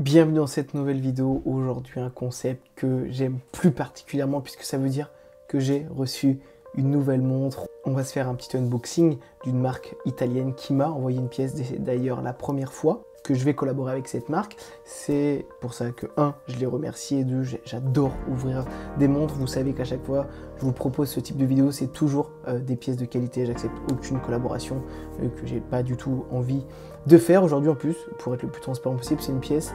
Bienvenue dans cette nouvelle vidéo. Aujourd'hui un concept que j'aime plus particulièrement puisque ça veut dire que j'ai reçu une nouvelle montre. On va se faire un petit unboxing d'une marque italienne qui m'a envoyé une pièce, d'ailleurs la première fois que je vais collaborer avec cette marque. C'est pour ça que 1, je les remercie et 2, j'adore ouvrir des montres. Vous savez qu'à chaque fois je vous propose ce type de vidéo, c'est toujours des pièces de qualité. J'accepte aucune collaboration que j'ai pas du tout envie de faire. Aujourd'hui en plus, pour être le plus transparent possible, c'est une pièce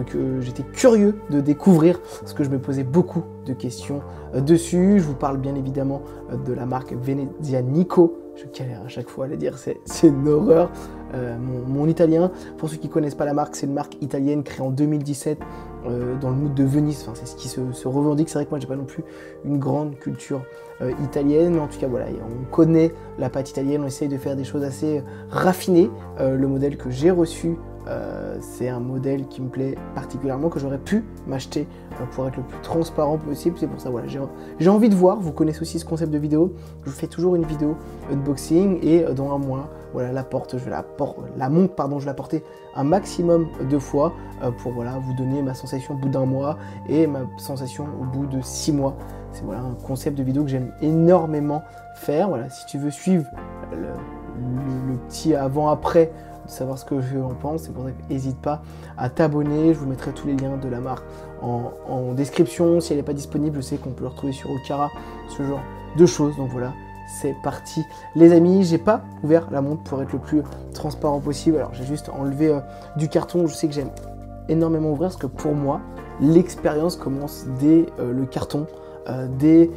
que j'étais curieux de découvrir parce que je me posais beaucoup de questions dessus. Je vous parle bien évidemment de la marque Venezianico. Je galère à chaque fois à le dire, c'est une horreur. Mon italien, pour ceux qui ne connaissent pas la marque, c'est une marque italienne créée en 2017 dans le mood de Venise. Enfin, c'est ce qui se revendique. C'est vrai que moi, j'ai pas non plus une grande culture italienne, mais en tout cas, voilà, on connaît la pâte italienne, on essaye de faire des choses assez raffinées. Le modèle que j'ai reçu, c'est un modèle qui me plaît particulièrement, que j'aurais pu m'acheter pour être le plus transparent possible. C'est pour ça, voilà, j'ai envie de voir. Vous connaissez aussi ce concept de vidéo. Je vous fais toujours une vidéo unboxing et dans un mois, voilà, la montre, pardon, je vais la porter un maximum de fois pour voilà, vous donner ma sensation au bout d'un mois et ma sensation au bout de 6 mois. C'est voilà, un concept de vidéo que j'aime énormément faire. Voilà, si tu veux suivre le petit avant-après, de savoir ce que je en pense, c'est pour ça que n'hésite pas à t'abonner. Je vous mettrai tous les liens de la marque en description. Si elle n'est pas disponible, je sais qu'on peut le retrouver sur Okara, ce genre de choses. Donc voilà, c'est parti les amis. J'ai pas ouvert la montre pour être le plus transparent possible. Alors j'ai juste enlevé du carton. Je sais que j'aime énormément ouvrir parce que pour moi, l'expérience commence dès le carton, dès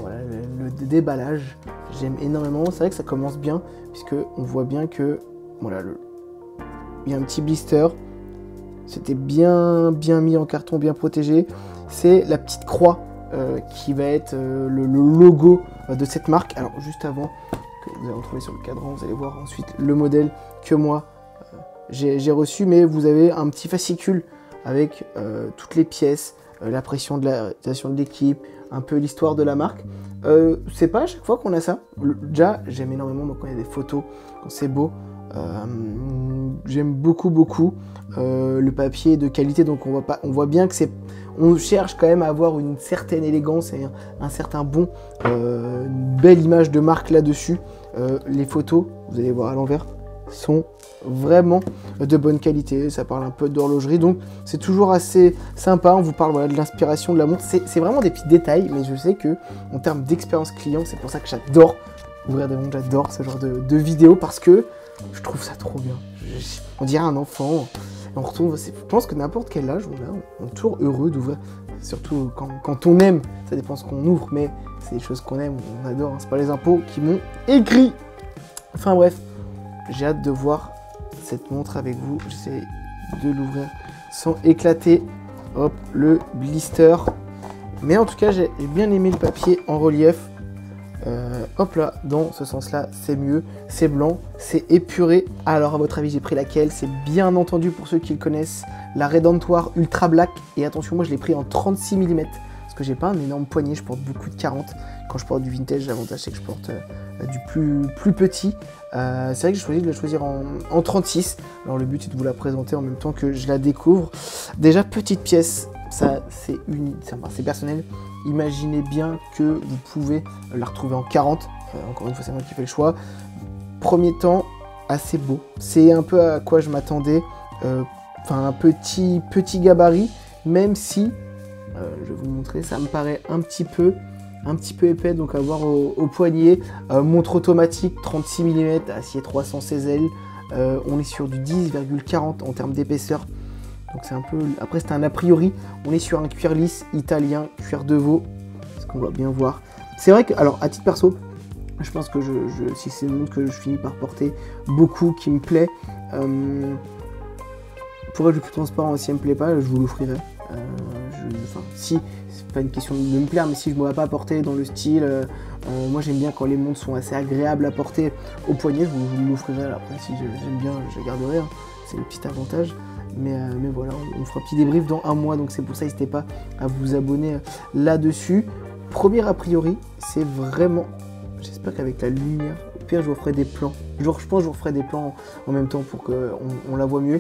voilà, le déballage. J'aime énormément. C'est vrai que ça commence bien puisque on voit bien que voilà, il y a un petit blister. C'était bien mis en carton, bien protégé. C'est la petite croix qui va être le logo de cette marque. Alors juste avant que vous allez retrouver sur le cadran, vous allez voir ensuite le modèle que moi j'ai reçu. Mais vous avez un petit fascicule avec toutes les pièces, la pression de la de l'équipe, un peu l'histoire de la marque. C'est pas à chaque fois qu'on a ça. Déjà, j'aime énormément quand il y a des photos, quand c'est beau. J'aime beaucoup le papier de qualité, donc on voit bien que on cherche quand même à avoir une certaine élégance et un certain bon, une belle image de marque là-dessus. Les photos, vous allez voir à l'envers, sont vraiment de bonne qualité. Ça parle un peu d'horlogerie, donc c'est toujours assez sympa. On vous parle voilà, de l'inspiration de la montre. C'est vraiment des petits détails, mais je sais que en termes d'expérience client, c'est pour ça que j'adore ouvrir des montres. J'adore ce genre de vidéos parce que je trouve ça trop bien. On dirait un enfant. On retrouve, je pense que n'importe quel âge, on est toujours heureux d'ouvrir. Surtout quand on aime. Ça dépend ce qu'on ouvre, mais c'est des choses qu'on aime, on adore. Hein. C'est pas les impôts qui m'ont écrit. Enfin bref, j'ai hâte de voir cette montre avec vous. J'essaie de l'ouvrir sans éclater. Hop, le blister. Mais en tout cas, j'ai bien aimé le papier en relief. Hop là, dans ce sens-là, c'est mieux, c'est blanc, c'est épuré. Alors à votre avis, j'ai pris laquelle? C'est bien entendu, pour ceux qui le connaissent, la Redemptoire Ultra Black. Et attention, moi je l'ai pris en 36 mm, parce que j'ai pas un énorme poignet, je porte beaucoup de 40. Quand je porte du vintage, l'avantage c'est que je porte du plus petit. C'est vrai que j'ai choisi de le choisir en 36. Alors le but c'est de vous la présenter en même temps que je la découvre. Déjà, petite pièce, ça c'est unique, c'est personnel. Imaginez bien que vous pouvez la retrouver en 40. Encore une fois, c'est moi qui fais le choix. Premier temps, assez beau. C'est un peu à quoi je m'attendais. Enfin, un petit gabarit, même si, je vais vous montrer, ça me paraît un petit peu épais, donc à voir au poignet. Montre automatique, 36 mm, acier 300 CZL. On est sur du 10,40 en termes d'épaisseur. Donc c'est un peu... Après c'est un a priori, on est sur un cuir lisse italien, cuir de veau, ce qu'on va bien voir. C'est vrai que, alors à titre perso, je pense que si c'est une montre que je finis par porter beaucoup, qui me plaît, pour être le plus transparent, si elle me plaît pas, je vous l'offrirai. Enfin, si, c'est pas une question de me plaire, mais si je ne me vois pas porter dans le style, moi j'aime bien quand les montres sont assez agréables à porter au poignet, je vous l'offrirai. Après si j'aime bien, je la garderai, hein. C'est le petit avantage. Mais voilà, on fera un petit débrief dans un mois, donc c'est pour ça, n'hésitez pas à vous abonner là-dessus. Premier a priori, c'est vraiment, j'espère qu'avec la lumière, au pire je vous ferai des plans. Je pense que je vous ferai des plans en même temps pour qu'on la voit mieux.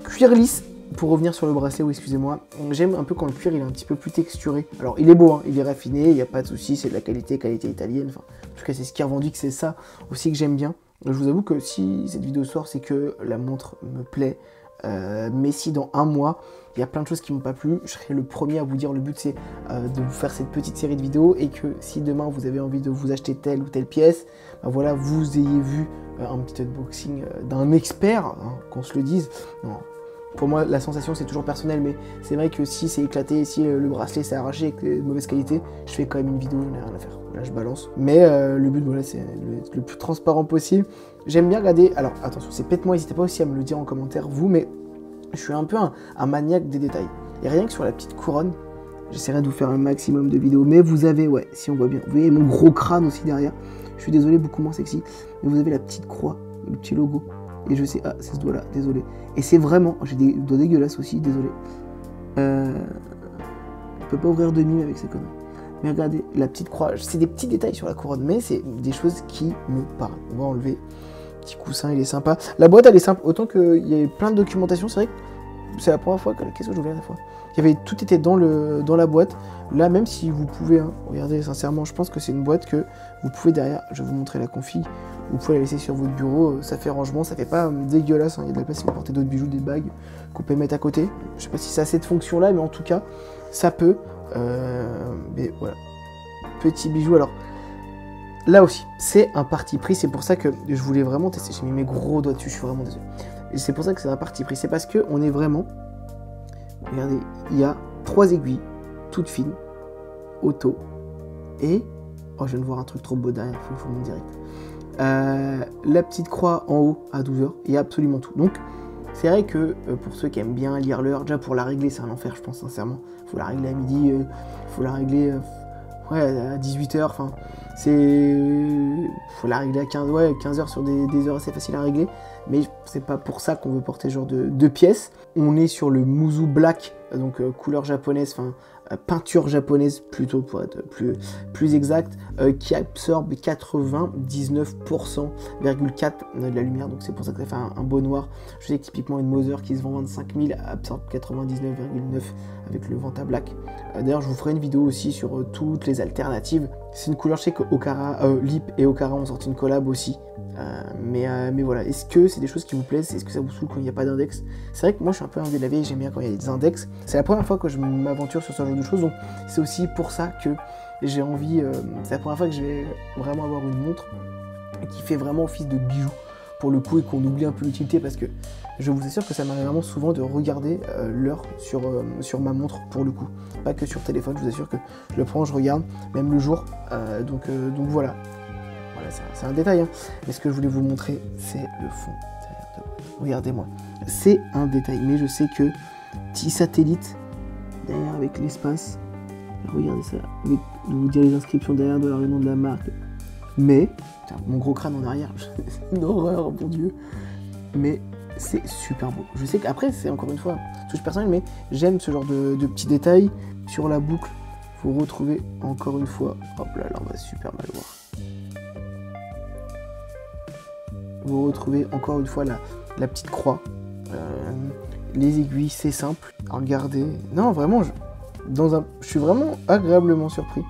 Cuir lisse, pour revenir sur le bracelet, oui, excusez-moi, j'aime un peu quand le cuir il est un petit peu plus texturé. Alors il est beau, hein, il est raffiné, il n'y a pas de souci, c'est de la qualité italienne. Enfin, en tout cas, c'est ce qui est revendique, c'est ça aussi que j'aime bien. Je vous avoue que si cette vidéo sort, c'est que la montre me plaît. Mais si dans un mois, il y a plein de choses qui m'ont pas plu, je serai le premier à vous dire. Le but c'est de vous faire cette petite série de vidéos et que si demain vous avez envie de vous acheter telle ou telle pièce, ben voilà, vous ayez vu un petit unboxing d'un expert, hein, qu'on se le dise. Non. Pour moi, la sensation, c'est toujours personnel, mais c'est vrai que si c'est éclaté, si le bracelet s'est arraché avec de mauvaise qualité, je fais quand même une vidéo, je n'ai rien à faire. Là, je balance. Mais le but, voilà, c'est le plus transparent possible. J'aime bien regarder... Alors, attention, c'est pète-moi, n'hésitez pas aussi à me le dire en commentaire, vous, mais je suis un peu un maniaque des détails. Et rien que sur la petite couronne, j'essaierai de vous faire un maximum de vidéos, mais vous avez, ouais, si on voit bien, vous voyez mon gros crâne aussi derrière. Je suis désolé, beaucoup moins sexy, mais vous avez la petite croix, le petit logo. Et je sais, ah, c'est ce doigt-là, désolé. Et c'est vraiment, j'ai des doigts dégueulasses aussi, désolé. Je peux pas ouvrir de mime avec ces conneries. Mais regardez, la petite croix, c'est des petits détails sur la couronne, mais c'est des choses qui me parlent. On va enlever. Petit coussin, il est sympa. La boîte, elle est simple. Autant qu'il y avait plein de documentation, c'est vrai que c'est la première fois que... Qu'est-ce que j'ouvrais la fois ? Tout était dans la boîte. Là, même si vous pouvez, hein, regardez, sincèrement, je pense que c'est une boîte que vous pouvez derrière, je vais vous montrer la config, vous pouvez la laisser sur votre bureau, ça fait rangement, ça fait pas dégueulasse, hein, il y a de la place si vous portez d'autres bijoux, des bagues qu'on peut mettre à côté. Je sais pas si ça a cette fonction-là, mais en tout cas, ça peut. Mais voilà, petit bijou. Alors, là aussi, c'est un parti pris, c'est pour ça que je voulais vraiment tester. J'ai mis mes gros doigts dessus, je suis vraiment désolé. Et c'est pour ça que c'est un parti pris, c'est parce qu'on est vraiment... Regardez, il y a 3 aiguilles, toutes fines, auto, et... Oh, je viens de voir un truc trop beau derrière, il faut mon direct. La petite croix en haut, à 12h, il y a absolument tout. Donc, c'est vrai que pour ceux qui aiment bien lire l'heure, déjà pour la régler, c'est un enfer, je pense, sincèrement. Il faut la régler à midi, il faut la régler ouais, à 18h, enfin... faut la régler à 15h sur des heures assez faciles à régler, mais c'est pas pour ça qu'on veut porter ce genre de pièces. On est sur le Muzu Black, donc couleur japonaise, enfin peinture japonaise plutôt pour être plus exact, qui absorbe 99,4% de la lumière, donc c'est pour ça que ça fait un beau noir. Je sais que typiquement une Moser qui se vend 25 000 absorbe 99,9 avec le Vanta Black. D'ailleurs je vous ferai une vidéo aussi sur toutes les alternatives. C'est une couleur, je sais que Lip et Okara ont sorti une collab aussi. Mais voilà, est-ce que c'est des choses qui vous plaisent? Est-ce que ça vous saoule quand il n'y a pas d'index? C'est vrai que moi je suis un peu un de la vieille, j'aime bien quand il y a des index. C'est la première fois que je m'aventure sur ce genre de choses, donc c'est aussi pour ça que j'ai envie, c'est la première fois que je vais vraiment avoir une montre qui fait vraiment office de bijou pour le coup et qu'on oublie un peu l'utilité, parce que je vous assure que ça m'arrive vraiment souvent de regarder l'heure sur ma montre pour le coup, pas que sur téléphone. Je vous assure que je le prends, je regarde même le jour, donc voilà. Voilà, c'est un détail, hein. Mais ce que je voulais vous montrer, c'est le fond. Regardez-moi, c'est un détail, mais je sais que petit satellite derrière avec l'espace. Regardez ça, avec de vous dire les inscriptions derrière, de le nom de la marque. Mais putain, mon gros crâne en arrière, c'est une horreur, mon Dieu. Mais c'est super beau. Je sais qu'après, c'est encore une fois touche personnelle, mais j'aime ce genre de petits détails. Sur la boucle, vous retrouvez encore une fois, hop là, on va super mal voir. Vous retrouvez encore une fois la petite croix. Les aiguilles, c'est simple. Regardez. Non, vraiment, je suis vraiment agréablement surpris.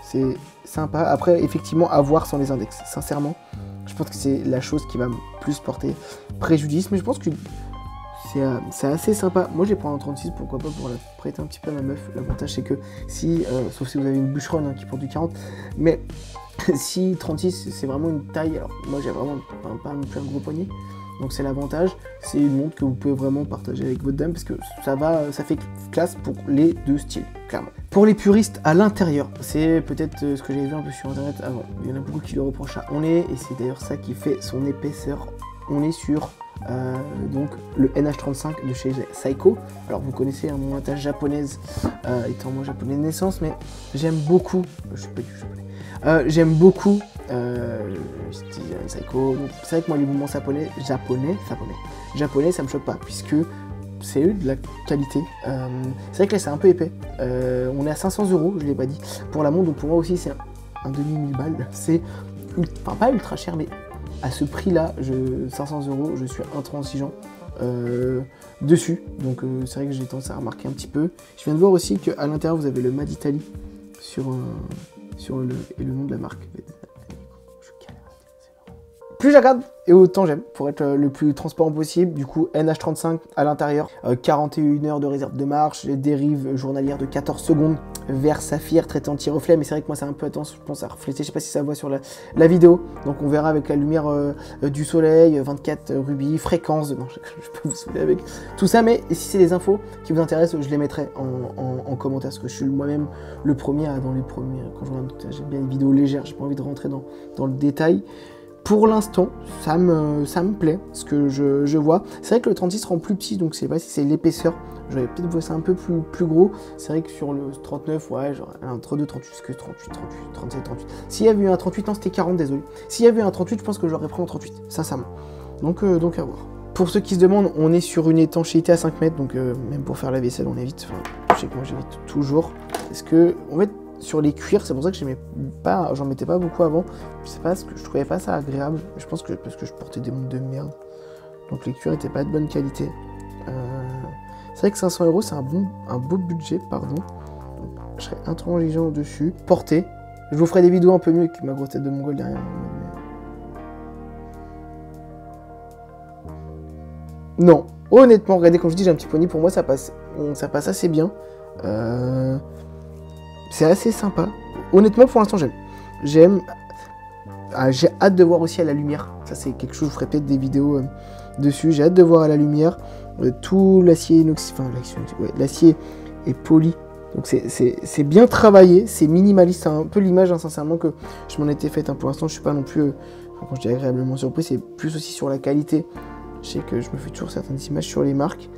C'est sympa. Après, effectivement, à voir sans les index. Sincèrement, je pense que c'est la chose qui va me plus porter préjudice. Mais je pense que c'est assez sympa. Moi, j'ai pris un 36, pourquoi pas, pour la prêter un petit peu à ma meuf. L'avantage, c'est que si, sauf si vous avez une bûcheronne hein, qui porte du 40, mais si 36, c'est vraiment une taille. Alors, moi, j'ai vraiment pas non plus un gros poignet. Donc c'est l'avantage, c'est une montre que vous pouvez vraiment partager avec votre dame parce que ça fait classe pour les deux styles, clairement. Pour les puristes, à l'intérieur, c'est peut-être ce que j'avais vu un peu sur internet avant. Il y en a beaucoup qui le reprochent à Onlay et c'est d'ailleurs ça qui fait son épaisseur. On est sur donc le NH35 de chez Seiko. Alors vous connaissez hein, mon attache japonaise, étant moi japonais de naissance, mais j'aime beaucoup, je suis pas du japonais, j'aime beaucoup Seiko. C'est vrai que moi les mouvements japonais ça me choque pas puisque c'est eux de la qualité. C'est vrai que là c'est un peu épais. On est à 500 €, je l'ai pas dit, pour la montre, donc pour moi aussi c'est un demi-mille balles. C'est enfin pas ultra cher, mais à ce prix là, 500 €, je suis intransigeant. dessus. Donc c'est vrai que j'ai tendance à remarquer un petit peu. Je viens de voir aussi qu'à l'intérieur vous avez le Made Italy sur le nom de la marque. Plus je regarde et autant j'aime, pour être le plus transparent possible. Du coup, NH35 à l'intérieur, 41 heures de réserve de marche, les dérives journalières de 14 secondes, vert saphir, traité anti-reflet, mais c'est vrai que moi c'est un peu intense, je pense à refléter, je sais pas si ça voit sur la vidéo. Donc on verra avec la lumière du soleil, 24 rubis, fréquence, non, je peux vous saouler avec tout ça, mais si c'est des infos qui vous intéressent, je les mettrai en commentaire, parce que je suis moi-même le premier dans les premiers, quand je regarde, j'aime bien les vidéos légères, j'ai pas envie de rentrer dans le détail. Pour l'instant, ça me plaît, ce que je vois. C'est vrai que le 36 rend plus petit, donc je sais pas si c'est l'épaisseur. J'aurais peut-être vu ça un peu plus gros. C'est vrai que sur le 39, ouais, genre entre 2, 38, que 38, 37, 38. S'il y avait eu un 38, non, c'était 40, désolé. S'il y avait eu un 38, je pense que j'aurais pris un 38, sincèrement. Donc à voir. Pour ceux qui se demandent, on est sur une étanchéité à 5 mètres, donc même pour faire la vaisselle, on évite. Enfin, je sais que moi, j'évite toujours. Parce que, en fait, sur les cuirs, c'est pour ça que j'en mettais pas beaucoup avant. Je sais pas, je trouvais pas ça agréable. Je pense que parce que je portais des montres de merde. Donc les cuirs étaient pas de bonne qualité. C'est vrai que 500 €, c'est un beau budget, pardon. Donc, je serais intransigeant dessus. Porté. Je vous ferai des vidéos un peu mieux avec ma grosse tête de mongol derrière. Non, honnêtement, regardez, comme je dis, j'ai un petit poignet. Pour moi, ça passe assez bien. C'est assez sympa. Honnêtement, pour l'instant, j'aime. J'ai hâte de voir aussi à la lumière. Ça, c'est quelque chose, je ferai peut-être des vidéos dessus. J'ai hâte de voir à la lumière. Tout l'acier inox... Enfin, l'acier est poli. Donc, c'est bien travaillé. C'est minimaliste. C'est un peu l'image, sincèrement, que je m'en étais faite. Pour l'instant, je suis pas non plus... quand je dis agréablement surpris, c'est plus aussi sur la qualité. Je sais que je me fais toujours certaines images sur les marques.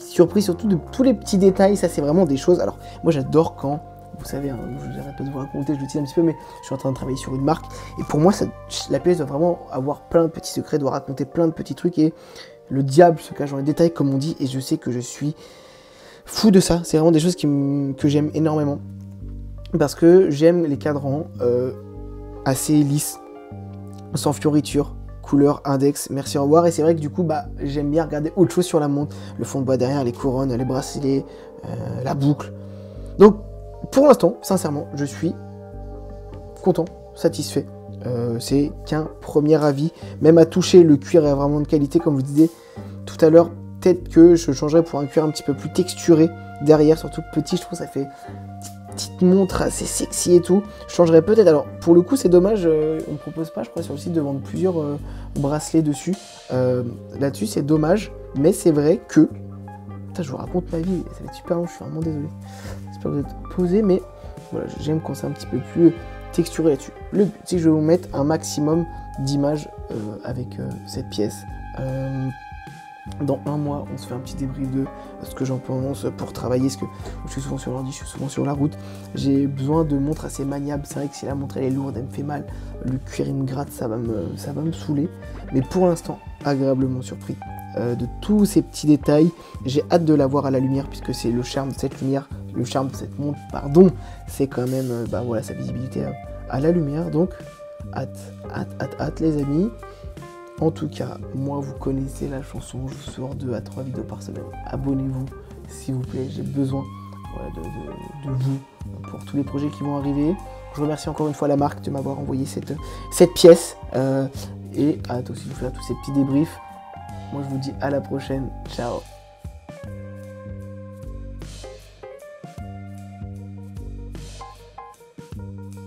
Surpris surtout de tous les petits détails, ça c'est vraiment des choses. Alors moi j'adore quand, vous savez, hein, je n'arrête pas de vous raconter, je le dis un petit peu, mais je suis en train de travailler sur une marque et pour moi la pièce doit vraiment avoir plein de petits secrets, doit raconter plein de petits trucs et le diable se cache dans les détails comme on dit et je sais que je suis fou de ça. C'est vraiment des choses que j'aime énormément parce que j'aime les cadrans assez lisses, sans fioritures. Couleur, index, merci, au revoir. Et c'est vrai que du coup, j'aime bien regarder autre chose sur la montre. Le fond de bois derrière, les couronnes, les bracelets, la boucle. Donc, pour l'instant, sincèrement, je suis content, satisfait. C'est qu'un premier avis. Même à toucher, le cuir est vraiment de qualité, comme je vous disais tout à l'heure. Peut-être que je changerais pour un cuir un petit peu plus texturé derrière, surtout petit. Je trouve que ça fait petite montre assez sexy et tout. Je changerais peut-être. Alors pour le coup c'est dommage, on ne propose pas je crois sur le site de vendre plusieurs bracelets dessus. Là-dessus c'est dommage, mais c'est vrai que... Putain, je vous raconte ma vie, ça va être super long, je suis vraiment désolé. J'espère que vous êtes posé, mais voilà, j'aime quand c'est un petit peu plus texturé là-dessus. Le but c'est que je vais vous mettre un maximum d'images avec cette pièce. Dans un mois, on se fait un petit débrief de ce que j'en pense pour travailler, parce que je suis souvent sur l'ordi, je suis souvent sur la route. J'ai besoin de montres assez maniables. C'est vrai que si la montre elle est lourde, elle me fait mal, le cuir il me gratte, ça va me saouler. Mais pour l'instant, agréablement surpris de tous ces petits détails. J'ai hâte de la voir à la lumière, puisque c'est le charme de cette lumière, le charme de cette montre, pardon, c'est quand même voilà, sa visibilité à la lumière. Donc, hâte les amis. En tout cas, moi vous connaissez la chanson, je vous sors 2 à 3 vidéos par semaine. Abonnez-vous s'il vous plaît, j'ai besoin de vous pour tous les projets qui vont arriver. Je remercie encore une fois la marque de m'avoir envoyé cette pièce et hâte aussi de vous faire tous ces petits débriefs. Moi je vous dis à la prochaine, ciao.